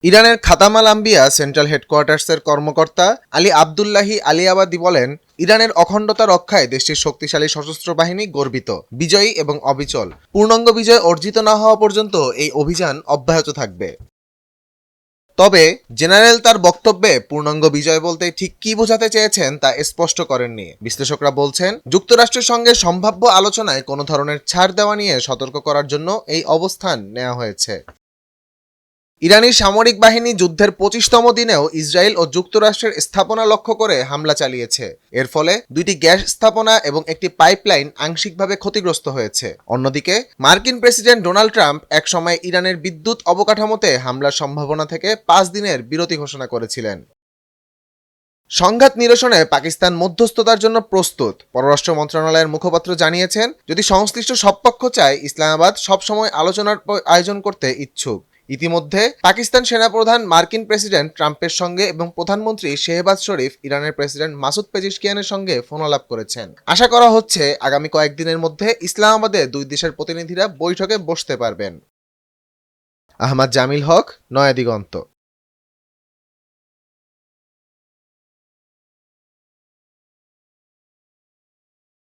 ইরানের খাতাম আল আম্বিয়া সেন্ট্রাল হেডকোয়ার্টার্সের কর্মকর্তা আলী আবদুল্লাহি আলিয়াবাদি বলেন, ইরানের অখণ্ডতা রক্ষায় দেশটির শক্তিশালী সশস্ত্র বাহিনী গর্বিত, বিজয়ী এবং অবিচল। পূর্ণাঙ্গ বিজয় অর্জিত না হওয়া পর্যন্ত এই অভিযান অব্যাহত থাকবে। তবে জেনারেল তার বক্তব্যে পূর্ণাঙ্গ বিজয় বলতে ঠিক কি বোঝাতে চেয়েছেন তা স্পষ্ট করেননি। বিশ্লেষকরা বলছেন, যুক্তরাষ্ট্রের সঙ্গে সম্ভাব্য আলোচনায় কোনো ধরনের ছাড় দেওয়া নিয়ে সতর্ক করার জন্য এই অবস্থান নেওয়া হয়েছে। ইরানি সামরিক বাহিনী যুদ্ধের 25তম দিনেও ইসরায়েল ও যুক্তরাষ্ট্রের স্থাপনা লক্ষ্য করে হামলা চালিয়েছে। এর ফলে দুইটি গ্যাস স্থাপনা এবং একটি পাইপলাইন আংশিকভাবে ক্ষতিগ্রস্ত হয়েছে। অন্যদিকে মার্কিন প্রেসিডেন্ট ডোনাল্ড ট্রাম্প একসময় ইরানের বিদ্যুৎ অবকাঠামোতে হামলার সম্ভাবনা থেকে 5 দিনের বিরতি ঘোষণা করেছিলেন। সংঘাত নিরসনে পাকিস্তান মধ্যস্থতার জন্য প্রস্তুত, পররাষ্ট্র মন্ত্রণালয়ের মুখপাত্র জানিয়েছেন, যদি সংশ্লিষ্ট সব পক্ষ চায়, ইসলামাবাদ সবসময় আলোচনার আয়োজন করতে ইচ্ছুক। ইতিমধ্যে পাকিস্তান সেনাপ্রধান মার্কিন প্রেসিডেন্ট ট্রাম্পের সঙ্গে এবং প্রধানমন্ত্রী শেহবাজ শরীফ ইরানের প্রেসিডেন্ট মাসুদ পেজিশকিয়ানের সঙ্গে ফোনালাপ করেছেন। আশা করা হচ্ছে আগামী কয়েকদিনের মধ্যে ইসলামাবাদে দুই দেশের প্রতিনিধিরা বৈঠকে বসতে পারবেন। আহমদ জামিল হক, নয়া দিগন্ত।